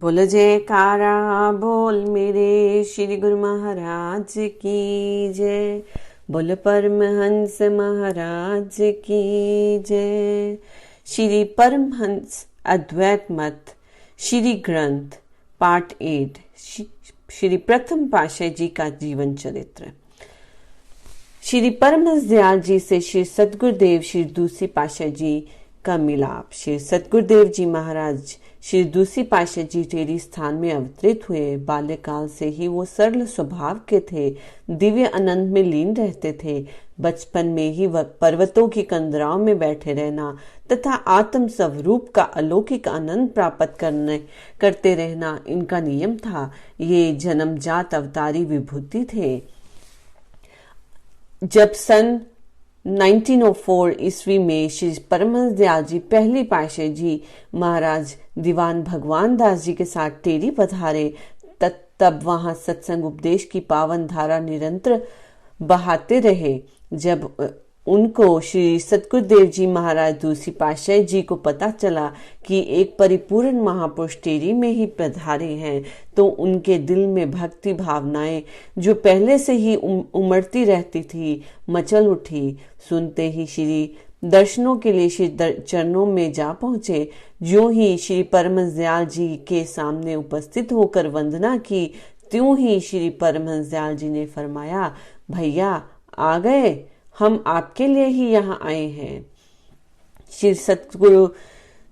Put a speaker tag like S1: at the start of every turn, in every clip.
S1: बोल जयकारा बोल मेरे श्री गुरु महाराज की जय। बोल परमहंस महाराज की जय। श्री परमहंस अद्वैत मत श्री ग्रंथ पार्ट 8 श्री प्रथम पातशाही जी का जीवन चरित्र। श्री परमहंस दयाल जी से श्री सतगुरुदेव श्री दूसरी पातशाही जी का मिलाप। श्री सतगुरुदेव जी महाराज श्री दूसरी पातशाही जी टेरी स्थान में अवतरित हुए। बाल्यकाल से ही वो सरल स्वभाव के थे, दिव्य आनंद में लीन रहते थे। बचपन में ही वह पर्वतों की कंदराओं में बैठे रहना तथा आत्म स्वरूप का अलौकिक आनंद प्राप्त करते रहना इनका नियम था। ये जन्मजात अवतारी विभूति थे। जब सन 1904 ईस्वी में श्री परमहंस दयाल जी पहली पातशाही जी महाराज दीवान भगवान दास जी के साथ टेरी पधारे, तब वहां सत्संग उपदेश की पावन धारा निरंतर बहाते रहे। जब उनको श्री सतगुरुदेव जी महाराज दूसरी पातशाही जी को पता चला कि एक परिपूर्ण महापुरुष टेरी में ही पधारे हैं, तो उनके दिल में भक्ति भावनाएं जो पहले से ही उमड़ती रहती थी मचल उठी। सुनते ही श्री दर्शनों के लिए श्री चरणों में जा पहुंचे। ज्यों ही श्री परमहंस दयाल जी के सामने उपस्थित होकर वंदना की, त्यों ही श्री परमहंस दयाल जी ने फरमाया, भैया आ गए, हम आपके लिए ही यहाँ आए हैं। श्री सतगुरु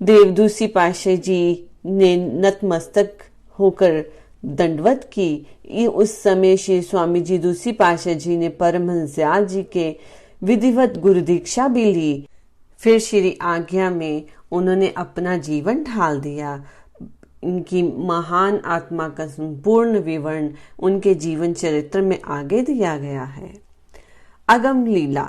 S1: देव दूसरी पातशाही जी ने नतमस्तक होकर दंडवत की। उस समय श्री स्वामी जी दूसरी पातशाही जी ने परमहंस दयाल जी के विधिवत गुरु दीक्षा भी ली। फिर श्री आज्ञा में उन्होंने अपना जीवन ढाल दिया। इनकी महान आत्मा का संपूर्ण विवरण उनके जीवन चरित्र में आगे दिया गया है। अगम लीला।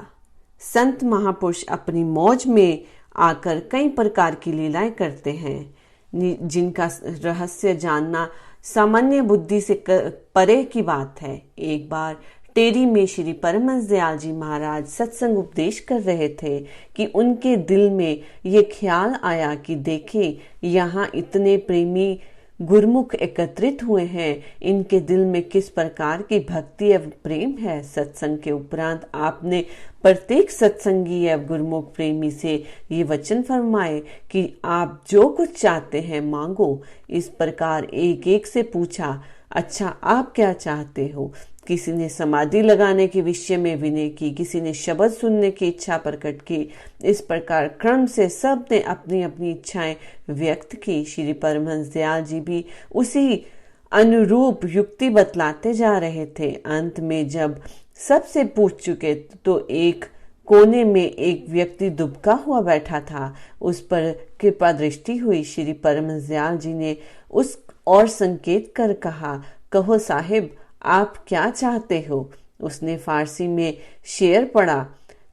S1: संत महापुरुष अपनी मौज में आकर कई प्रकार की लीलाएं करते हैं, जिनका रहस्य जानना सामान्य बुद्धि से परे की बात है। एक बार टेरी में श्री परमहंस दयाल जी महाराज सत्संग उपदेश कर रहे थे कि उनके दिल में ये ख्याल आया कि देखें, यहाँ इतने प्रेमी गुरमुख एकत्रित हुए हैं, इनके दिल में किस प्रकार की भक्ति एवं प्रेम है। सत्संग के उपरांत आपने प्रत्येक सत्संगी एवं गुरमुख प्रेमी से ये वचन फरमाए कि आप जो कुछ चाहते हैं मांगो। इस प्रकार एक एक से पूछा, अच्छा आप क्या चाहते हो? किसी ने समाधि लगाने के विषय में विनय की, किसी ने शब्द सुनने की इच्छा प्रकट की। इस प्रकार क्रम से सब ने अपनी अपनी इच्छाएं व्यक्त की। श्री परमहंस दयाल जी भी उसी अनुरूप युक्ति बतलाते जा रहे थे। अंत में जब सबसे पूछ चुके तो एक कोने में एक व्यक्ति दुबका हुआ बैठा था। उस पर कृपा दृष्टि हुई। श्री परमहंस दयाल जी ने उस और संकेत कर कहा, कहो साहिब, आप क्या चाहते हो? उसने फारसी में शेर पढ़ा,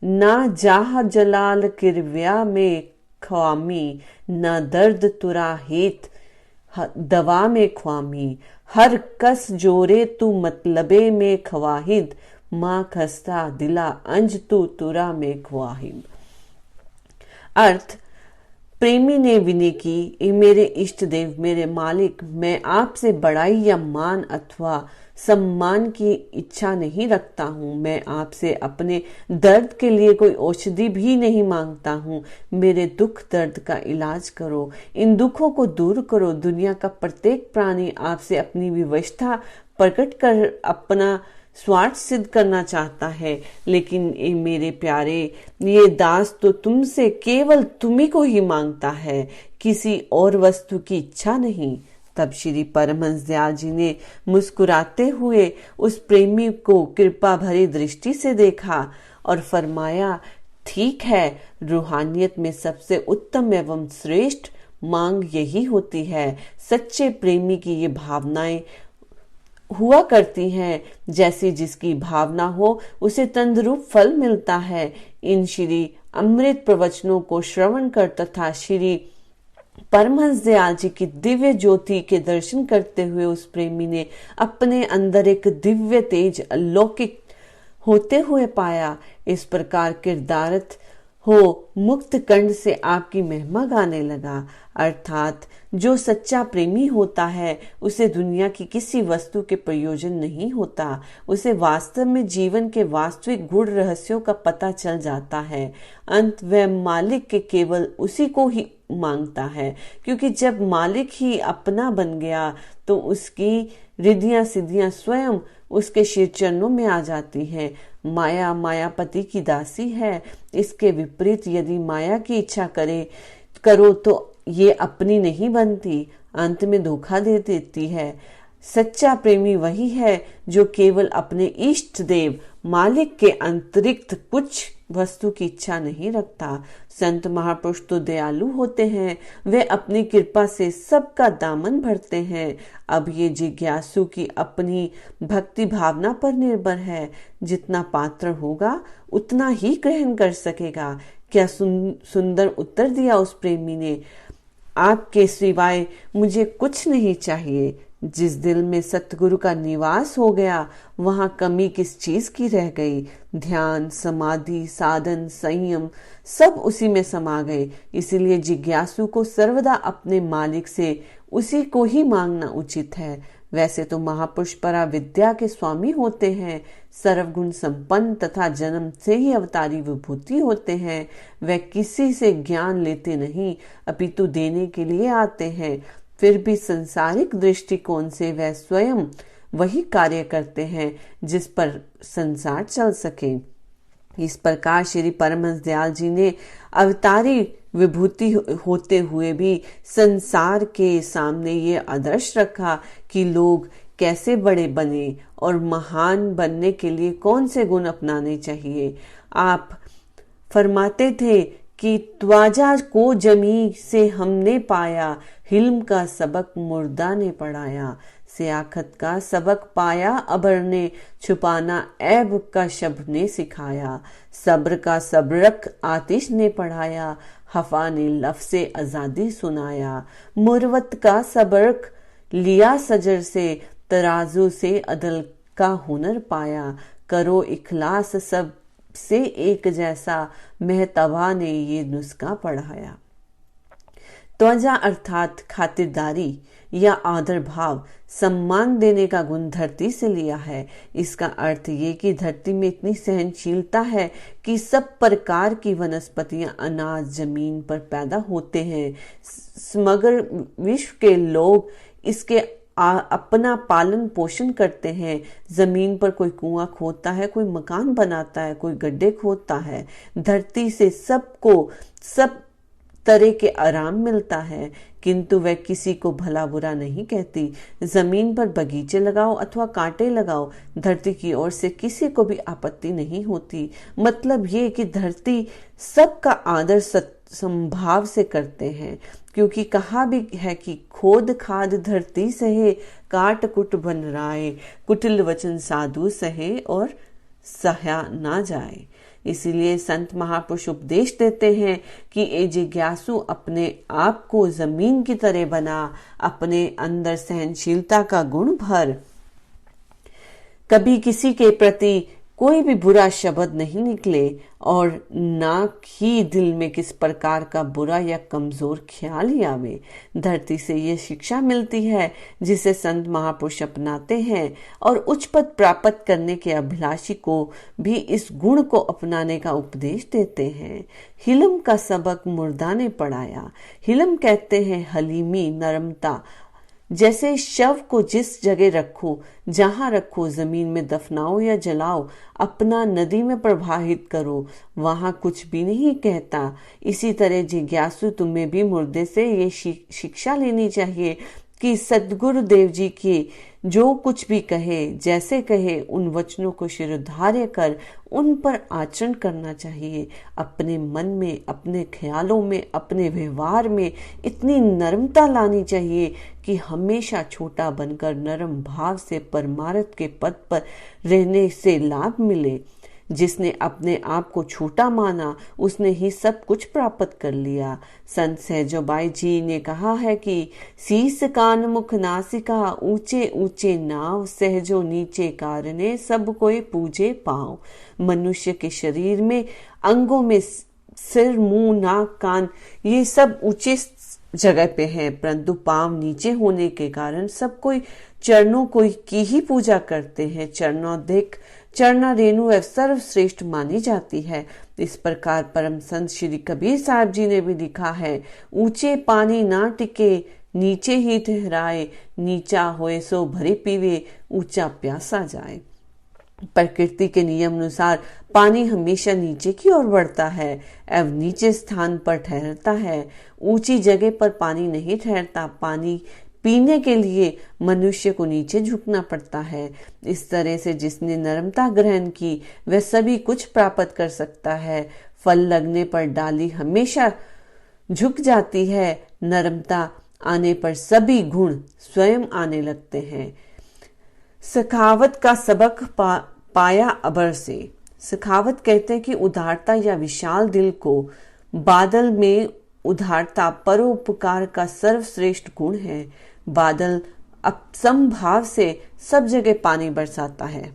S1: ना जाह जलाल किरव्या में ख्वामी, न दर्द तुरा हेत दवा में ख्वामी, हर कस जोरे तू मतलबे में ख्वाहिद, माँ खस्ता दिला अंज तू तुरा में ख्वाहिब। अर्थ, प्रेमी ने विनय की, मेरे इष्ट देव, मेरे मालिक, मैं आपसे बड़ाई या मान अथवा सम्मान की इच्छा नहीं रखता हूँ। मैं आपसे अपने दर्द के लिए कोई औषधि भी नहीं मांगता हूँ। मेरे दुख दर्द का इलाज करो, इन दुखों को दूर करो। दुनिया का प्रत्येक प्राणी आपसे अपनी विवशता प्रकट कर अपना स्वार्थ सिद्ध करना चाहता है, लेकिन मेरे प्यारे, ये दास तो तुमसे केवल तुम्ही को ही मांगता है, किसी और वस्तु की इच्छा नहीं। तब श्री परमहंस दयाल जी ने मुस्कुराते हुए उस प्रेमी को कृपा भरी दृष्टि से देखा और फरमाया, ठीक है, रूहानियत में सबसे उत्तम एवं श्रेष्ठ मांग यही होती है। सच्चे प्रेमी की ये भावनाएं हुआ करती हैं, जैसी जिसकी भावना हो उसे तंदरूप फल मिलता है। इन श्री अमृत प्रवचनों को श्रवण कर तथा श्री परमहंस दयाल जी की दिव्य ज्योति के दर्शन करते हुए उस प्रेमी ने अपने अंदर एक दिव्य तेज अलौकिक होते हुए पाया। इस प्रकार किरदारत हो मुक्त कंठ से आपकी महिमा गाने लगा। अर्थात जो सच्चा प्रेमी होता है उसे दुनिया की किसी वस्तु के प्रयोजन नहीं होता, उसे वास्तव में जीवन के वास्तविक गूढ़ रहस्यों का पता चल जाता है। अंत वह मालिक के केवल उसी को ही मांगता है, क्योंकि जब मालिक ही अपना बन गया तो उसकी रिद्धियां सिद्धियां स्वयं उसके शिर चरणों में आ जाती है। माया मायापति की दासी है। इसके विपरीत यदि माया की इच्छा करो तो ये अपनी नहीं बनती, अंत में धोखा दे देती है। सच्चा प्रेमी वही है जो केवल अपने इष्ट देव मालिक के अतिरिक्त कुछ वस्तु की इच्छा नहीं रखता। संत महापुरुष तो दयालु होते हैं, वे अपनी कृपा से सबका दामन भरते हैं। अब ये जिज्ञासु की अपनी भक्ति भावना पर निर्भर है। जितना पात्र होगा उतना ही ग्रहण कर सकेगा। क्या सुंदर उत्तर दिया उस प्रेमी ने। आपके सिवाय मुझे कुछ नहीं चाहिए। जिस दिल में सतगुरु का निवास हो गया वहां कमी किस चीज की रह गई। ध्यान समाधि साधन संयम सब उसी में समा गए। इसीलिए जिज्ञासु को सर्वदा अपने मालिक से उसी को ही मांगना उचित है। वैसे तो महापुरुष परा विद्या के स्वामी होते हैं, सर्वगुण संपन्न तथा जन्म से ही अवतारी विभूति होते हैं। वे किसी से ज्ञान लेते नहीं अपितु देने के लिए आते हैं। फिर भी संसारिक दृष्टिकोण से वह स्वयं वही कार्य करते हैं जिस पर संसार चल सके। इस प्रकार श्री परमहंस दयाल जी ने अवतारी विभूति होते हुए भी संसार के सामने ये आदर्श रखा कि लोग कैसे बड़े बने और महान बनने के लिए कौन से गुण अपनाने चाहिए। आप फरमाते थे कि त्वाजा को जमी से हमने पाया, हिल्म का सबक मुर्दा ने पढ़ाया। सियाखत का सबक पाया अबर ने, छुपाना ऐब का शब्द ने सिखाया। सब्र का सबरक आतिश ने पढ़ाया, हफा ने लफ्ज़े आजादी सुनाया। मुरवत का सबक लिया सजर से, तराजू से अदल का हुनर पाया। करो इखलास सब से एक जैसा, मेहतवा ने ये नुस्खा पढ़ाया। त्वजा अर्थात खातिरदारी या आदर भाव सम्मान देने का गुण धरती से लिया है। इसका अर्थ ये कि धरती में इतनी सहनशीलता है कि सब प्रकार की वनस्पतियां अनाज जमीन पर पैदा होते हैं। समग्र विश्व के लोग इसके अपना पालन पोषण करते हैं। जमीन पर कोई कुआं खोदता है, कोई मकान बनाता है, कोई गड्ढे खोदता है। धरती से सबको सब तरह के आराम मिलता है, किंतु वह किसी को भला बुरा नहीं कहती। जमीन पर बगीचे लगाओ अथवा कांटे लगाओ, धरती की ओर से किसी को भी आपत्ति नहीं होती। मतलब ये कि धरती सबका आदर संभाव से करते हैं, क्योंकि कहा भी है कि खोद खाद धरती सहे, काट कुट बन राय, कुटिल वचन साधु सहे और सहा ना जाए। इसीलिए संत महापुरुष उपदेश देते हैं कि ए जिज्ञासु अपने आप को जमीन की तरह बना, अपने अंदर सहनशीलता का गुण भर। कभी किसी के प्रति कोई भी बुरा शब्द नहीं निकले और ना ही दिल में किस प्रकार का बुरा या कमजोर ख्याल ही आवे। धरती से ये शिक्षा मिलती है जिसे संत महापुरुष अपनाते हैं और उच्च पद प्राप्त करने के अभिलाषी को भी इस गुण को अपनाने का उपदेश देते हैं। हिलम का सबक मुर्दा ने पढ़ाया। हिलम कहते हैं हलीमी, नरमता। जैसे शव को जिस जगह रखो, जहां रखो, जमीन में दफनाओ या जलाओ, अपना नदी में प्रवाहित करो, वहां कुछ भी नहीं कहता। इसी तरह जिज्ञासु तुम्हें भी मुर्दे से ये शिक्षा लेनी चाहिए कि सद्गुरु देव जी की जो कुछ भी कहे, जैसे कहे, उन वचनों को शिरोधार्य कर उन पर आचरण करना चाहिए। अपने मन में, अपने ख्यालों में, अपने व्यवहार में इतनी नरमता लानी चाहिए कि हमेशा छोटा बनकर नरम भाव से परमार्थ के पद पर रहने से लाभ मिले। जिसने अपने आप को छोटा माना उसने ही सब कुछ प्राप्त कर लिया। संत सहजोबाई जी ने कहा है कि शीस कान मुख नासिका, ऊंचे ऊंचे नाव, सहजो नीचे कारणे, सब कोई पूजे पाँव। मनुष्य के शरीर में अंगों में सिर, मुंह, नाक, कान ये सब ऊंचे जगह पे हैं, परंतु पांव नीचे होने के कारण सब कोई चरणों की ही पूजा करते हैं। चरना रेणु सर्वश्रेष्ठ मानी जाती है। इस प्रकार परम संत श्री कबीर साहब जी ने भी लिखा है, ऊंचे पानी ना टिके नीचे ही ठहराए, नीचा होए सो भरे पीवे, ऊंचा प्यासा जाए। प्रकृति के नियम अनुसार पानी हमेशा नीचे की ओर बढ़ता है एवं नीचे स्थान पर ठहरता है। ऊंची जगह पर पानी नहीं ठहरता। पानी पीने के लिए मनुष्य को नीचे झुकना पड़ता है। इस तरह से जिसने नर्मता ग्रहण की वह सभी कुछ प्राप्त कर सकता है। फल लगने पर डाली हमेशा झुक जाती है। नर्मता आने पर सभी गुण स्वयं आने लगते हैं। सखावत का सबक पाया अबर से। सखावत कहते हैं कि उदारता या विशाल दिल को बादल में उदारता परोपकार का सर्वश्रेष्ठ गुण है। बादल समभाव से सब जगह पानी बरसाता है।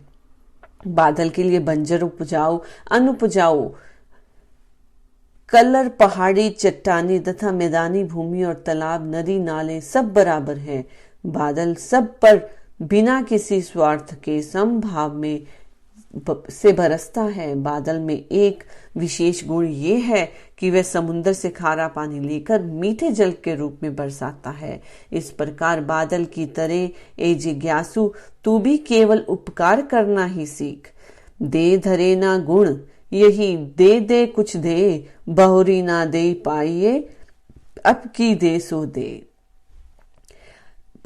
S1: बादल के लिए बंजर, उपजाऊ, अनुपजाऊ, कलर, पहाड़ी, चट्टानी तथा मैदानी भूमि और तालाब, नदी, नाले सब बराबर हैं। बादल सब पर बिना किसी स्वार्थ के समभाव में से बरसता है। बादल में एक विशेष गुण ये है कि वह समुद्र से खारा पानी लेकर मीठे जल के रूप में बरसाता है। इस प्रकार बादल की तरह ए जिज्ञासु तू भी केवल उपकार करना ही सीख। दे धरे ना गुण यही दे कुछ दे, बहुरी ना दे पाइए अब की दे सो दे।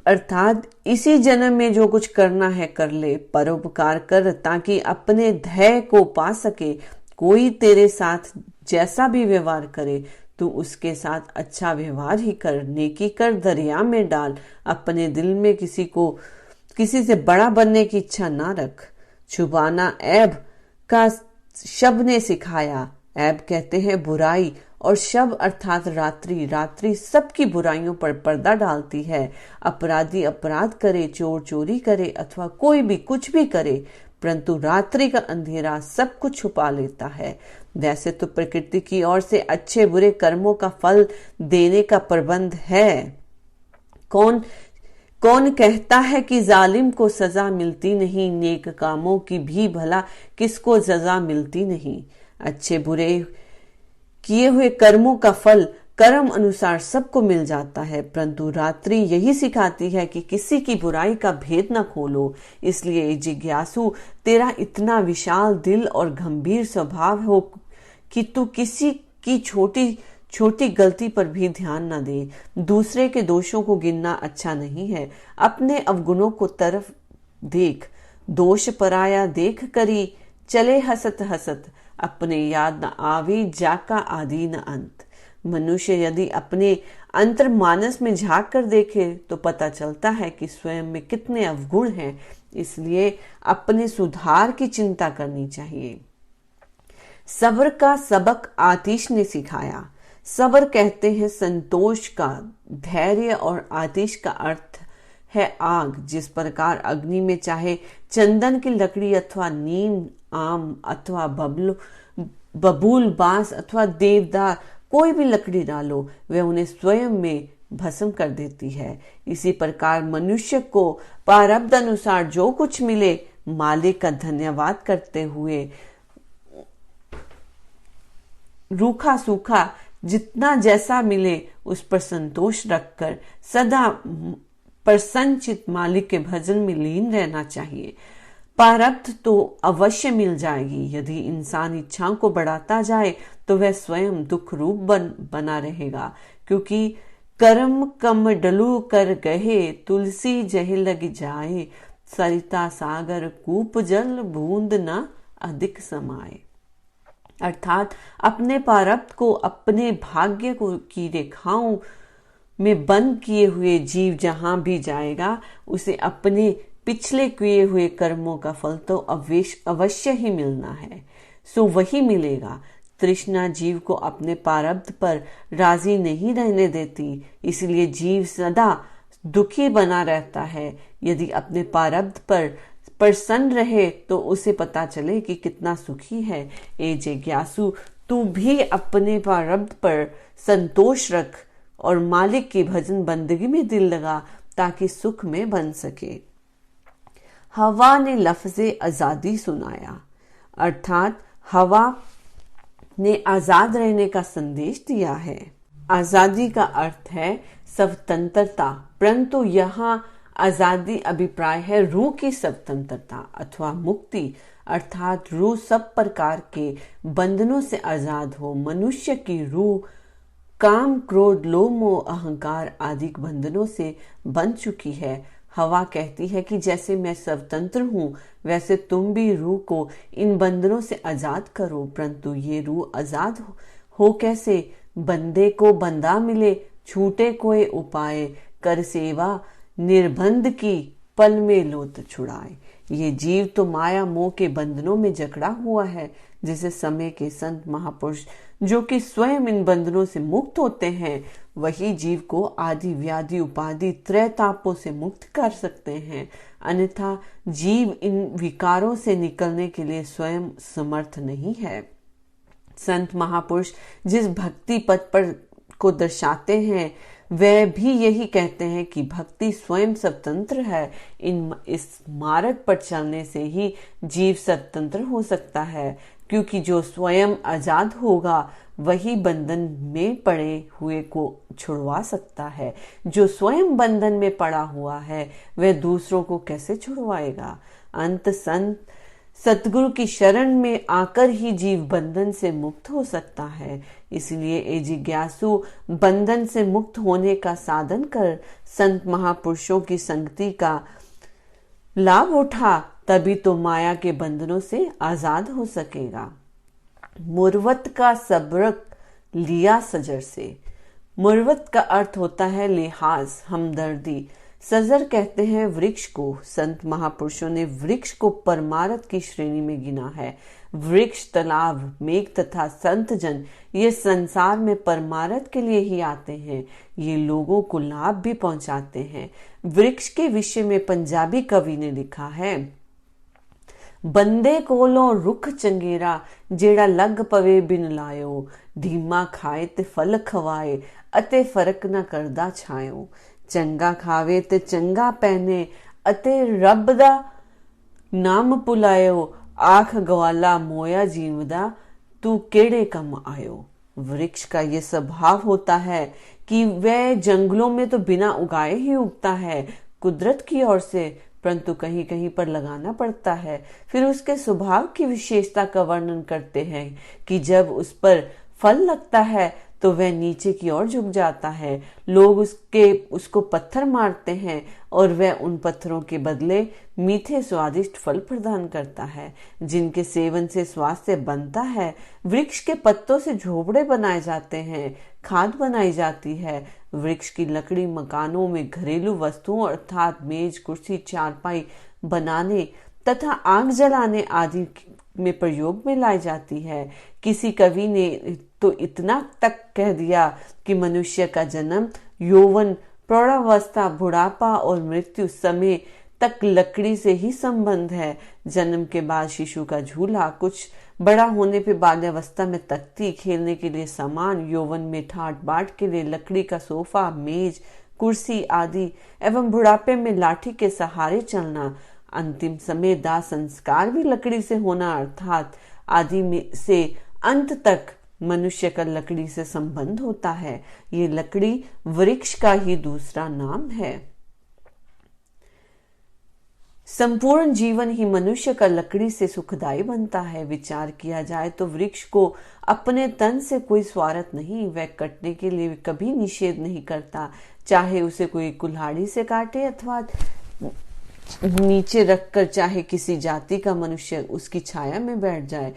S1: अर्थात इसी जन्म में जो कुछ करना है कर ले, परोपकार कर ताकि अपने ध्येय को पा सके। कोई तेरे साथ जैसा भी व्यवहार करे तू उसके साथ अच्छा व्यवहार ही कर, नेकी कर, दरिया में डाल। अपने दिल में किसी से बड़ा बनने की इच्छा ना रख। छुपाना ऐब का शब ने सिखाया। ऐब कहते हैं बुराई और शब अर्थात रात्रि सबकी बुराइयों पर पर्दा डालती है। अपराधी अपराध करे, चोर चोरी करे अथवा कोई भी कुछ भी करे, परंतु रात्रि का अंधेरा सब कुछ छुपा लेता है। वैसे तो प्रकृति की ओर से अच्छे बुरे कर्मों का फल देने का प्रबंध है। कौन कहता है कि जालिम को सजा मिलती नहीं, नेक कामों की भी भला किसको सजा मिलती नहीं। अच्छे बुरे किए हुए कर्मों का फल कर्म अनुसार सबको मिल जाता है, परंतु रात्रि यही सिखाती है कि किसी की बुराई का भेद न खोलो। इसलिए जिज्ञासु तेरा इतना विशाल दिल और गंभीर स्वभाव हो कि तू किसी की छोटी गलती पर भी ध्यान न दे। दूसरे के दोषों को गिनना अच्छा नहीं है। अपने अवगुणों को तरफ देख, दोष पराया देख करी चले हसत हसत, अपने याद न आवी जाका आदि न अंत। मनुष्य यदि अपने अंतर्मानस में झांक कर देखे तो पता चलता है कि स्वयं में कितने अवगुण हैं। इसलिए अपने सुधार की चिंता करनी चाहिए। सब्र का सबक आतिश ने सिखाया। सब्र कहते हैं संतोष का, धैर्य, और आतिश का अर्थ है आग। जिस प्रकार अग्नि में चाहे चंदन की लकड़ी अथवा नीम, आम अथवा बबूल, बांस अथवा देवदार कोई भी लकड़ी डालो, वह उन्हें स्वयं में भस्म कर देती है। इसी प्रकार मनुष्य को प्रारब्ध अनुसार जो कुछ मिले मालिक का धन्यवाद करते हुए रूखा सूखा जितना जैसा मिले उस पर संतोष रखकर सदा प्रसन्नचित मालिक के भजन में लीन रहना चाहिए। प्रारब्ध तो अवश्य मिल जाएगी। यदि इंसान इच्छाओं को बढ़ाता जाए तो वह स्वयं दुख रूप बना रहेगा, क्योंकि कर्म कम डलू कर गहे, तुलसी जह लग जाए, सरिता सागर कूप जल, बूंद न अधिक समाए। अर्थात अपने प्रारब्ध को, अपने भाग्य को की रेखाओं में बंद किए हुए जीव जहां भी जाएगा उसे अपने पिछले किए हुए कर्मों का फल तो अवश्य ही मिलना है, सो वही मिलेगा। तृष्णा जीव को अपने प्रारब्ध पर राजी नहीं रहने देती, इसलिए जीव सदा दुखी बना रहता है। यदि अपने प्रारब्ध पर प्रसन्न रहे तो उसे पता चले कि कितना सुखी है। ए जिज्ञासु, तू भी अपने प्रारब्ध पर संतोष रख और मालिक की भजन बंदगी में दिल लगा ताकि सुख में बन सके। हवा ने लफ्ज़े आजादी सुनाया, अर्थात हवा ने आजाद रहने का संदेश दिया है। आजादी का अर्थ है स्वतंत्रता, परंतु यहाँ आजादी अभिप्राय है रूह की स्वतंत्रता अथवा मुक्ति, अर्थात रूह सब प्रकार के बंधनों से आजाद हो। मनुष्य की रूह काम, क्रोध, लोभ, मोह, अहंकार आदि बंधनों से बंध चुकी है। हवा कहती है कि जैसे मैं स्वतंत्र हूँ वैसे तुम भी रूह को इन बंधनों से आजाद करो, परंतु ये रूह आजाद हो कैसे? बंदे को बंदा मिले, छूटे कोई उपाय, कर सेवा निर्बंध की, पल में लोट छुड़ाए। ये जीव तो माया मोह के बंधनों में जकड़ा हुआ है, जिसे समय के संत महापुरुष जो कि स्वयं इन बंधनों से मुक्त होते हैं, वही जीव को आदि व्याधि उपाधि त्रय तापों से मुक्त कर सकते हैं। अन्यथा जीव इन विकारों से निकलने के लिए स्वयं समर्थ नहीं है। संत महापुरुष जिस भक्ति पथ पर को दर्शाते हैं वह भी यही कहते हैं कि भक्ति स्वयं स्वतंत्र है। इस मार्ग पर चलने से ही जीव स्वतंत्र हो सकता है, क्योंकि जो स्वयं आजाद होगा वही बंधन में पड़े हुए को छुड़वा सकता है। जो स्वयं बंधन में पड़ा हुआ है वह दूसरों को कैसे छुड़वाएगा? अंत संत सतगुरु की शरण में आकर ही जीव बंधन से मुक्त हो सकता है। इसलिए ए जिज्ञासु, बंधन से मुक्त होने का साधन कर संत महापुरुषों की संगति का लाभ उठा, तभी तो माया के बंधनों से आजाद हो सकेगा। मुरवत का सबक लिया सजर से। मुरवत का अर्थ होता है लिहाज, हमदर्दी। सजर कहते हैं वृक्ष को। संत महापुरुषों ने वृक्ष को परमार्थ की श्रेणी में गिना है। वृक्ष, तालाब, मेघ तथा संत जन ये संसार में परमार्थ के लिए ही आते हैं। ये लोगों को लाभ भी पहुंचाते हैं। वृक्ष के विषय में पंजाबी कवि ने लिखा है, बंदे कोलों रुख चंगेरा, जेड़ा लग पवे बिन लायो, धीमा खाए ते फल खवाए, अते फर्क न करदा छायो। चंगा खावे ते चंगा पहने, अते रब दा नाम पुलायो, आख गवाला मोया जीवदा, तू केड़े कम आयो। वृक्ष का ये स्वभाव होता है कि वह जंगलों में तो बिना उगाए ही उगता है, कुदरत की ओर से, परंतु कहीं कहीं पर लगाना पड़ता है। फिर उसके स्वभाव की विशेषता का वर्णन करते हैं कि जब उस पर फल लगता है तो वह नीचे की ओर झुक जाता है। लोग उसको पत्थर मारते हैं और वह उन पत्थरों के बदले मीठे स्वादिष्ट फल प्रदान करता है, जिनके सेवन से स्वास्थ्य बनता है। वृक्ष के पत्तों से झोपड़े बनाए जाते हैं, खाद बनाई जाती है। वृक्ष की लकड़ी मकानों में घरेलू वस्तुओं अर्थात मेज, कुर्सी, चारपाई बनाने तथा आग जलाने आदि में प्रयोग में लाई जाती है। किसी कवि ने तो इतना तक कह दिया कि मनुष्य का जन्म, यौवन, प्रौढ़ावस्था, बुढ़ापा और मृत्यु समय तक लकड़ी से ही संबंध है। जन्म के बाद शिशु का झूला, कुछ बड़ा होने पे बाल्यावस्था में तख्ती, खेलने के लिए सामान, यौवन में ठाट बाट के लिए लकड़ी का सोफा, मेज, कुर्सी आदि, एवं बुढ़ापे में लाठी के सहारे चलना। अंतिम समय दाह संस्कार भी लकड़ी से होना, अर्थात आदि में से अंत तक मनुष्य का लकड़ी से संबंध होता है। ये लकड़ी वृक्ष का ही दूसरा नाम है। संपूर्ण जीवन ही मनुष्य का लकड़ी से सुखदायी बनता है। विचार किया जाए तो वृक्ष को अपने तन से कोई स्वार्थ नहीं, वह कटने के लिए कभी निषेध नहीं करता, चाहे उसे कोई कुल्हाड़ी से काटे अथवा नीचे रखकर चाहे किसी जाति का मनुष्य उसकी छाया में बैठ जाए,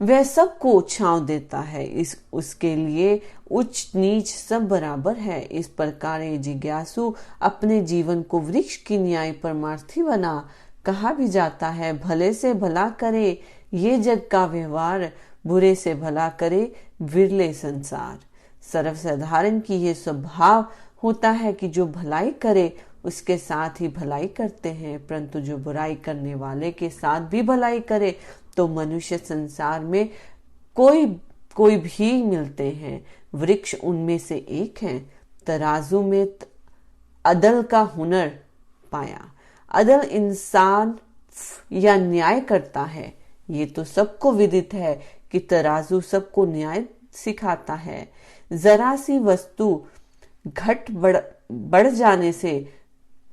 S1: वह सबको छांव देता है। उसके लिए उच्च नीच सब बराबर है। इस प्रकार ये जिज्ञासु अपने जीवन को वृक्ष की न्याय परमार्थी बना। कहा भी जाता है, भले से भला करे ये जग का व्यवहार, बुरे से भला करे विरले संसार। सर्वसाधारण की ये स्वभाव होता है कि जो भलाई करे उसके साथ ही भलाई करते हैं, परंतु जो बुराई करने वाले के साथ भी भलाई करे तो मनुष्य संसार में कोई कोई भी मिलते हैं, वृक्ष उनमें से एक है। तराजू में अदल का हुनर पाया। अदल इंसान या न्याय करता है। ये तो सबको विदित है कि तराजू सबको न्याय सिखाता है। जरा सी वस्तु घट बढ़ जाने से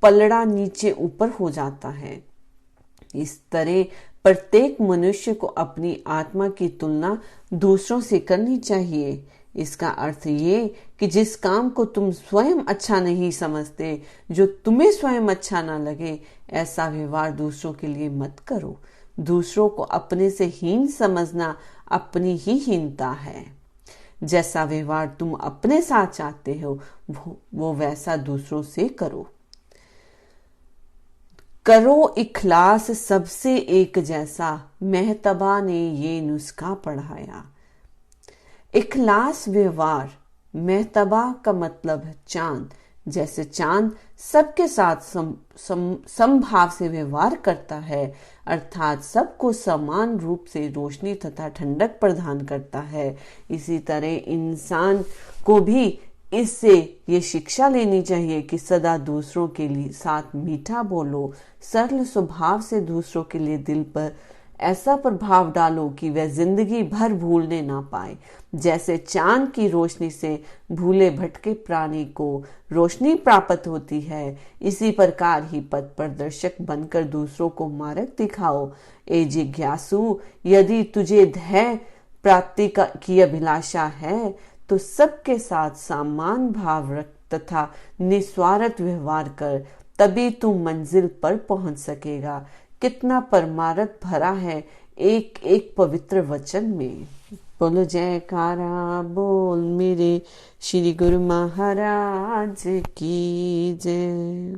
S1: पलड़ा नीचे ऊपर हो जाता है। इस तरह प्रत्येक मनुष्य को अपनी आत्मा की तुलना दूसरों से करनी चाहिए। इसका अर्थ ये कि जिस काम को तुम स्वयं अच्छा नहीं समझते, जो तुम्हें स्वयं अच्छा ना लगे, ऐसा व्यवहार दूसरों के लिए मत करो। दूसरों को अपने से हीन समझना अपनी ही हीनता है। जैसा व्यवहार तुम अपने साथ चाहते हो, वो वैसा दूसरों से करो। करो इखलास सबसे एक जैसा, मेहतबा ने ये नुस्खा पढ़ाया। इखलास व्यवहार, मेहतबा का मतलब है चांद। जैसे चांद सबके साथ समभाव से व्यवहार करता है, अर्थात सबको समान रूप से रोशनी तथा ठंडक प्रदान करता है, इसी तरह इंसान को भी इससे ये शिक्षा लेनी चाहिए कि सदा दूसरों के लिए साथ मीठा बोलो, सरल स्वभाव से दूसरों के लिए दिल पर ऐसा प्रभाव डालो कि वह जिंदगी भर भूलने ना पाए। जैसे चांद की रोशनी से भूले भटके प्राणी को रोशनी प्राप्त होती है, इसी प्रकार ही पथ प्रदर्शक बनकर दूसरों को मार्ग दिखाओ। ए जिज्ञासु, यदि तुझे ध्येय प्राप्ति की अभिलाषा है तो सबके साथ समान भाव रख तथा निस्वार्थ व्यवहार कर, तभी तू मंजिल पर पहुंच सकेगा। कितना परमार्थ भरा है एक एक पवित्र वचन में। बोलो जयकारा बोल मेरे श्री गुरु महाराज की जय।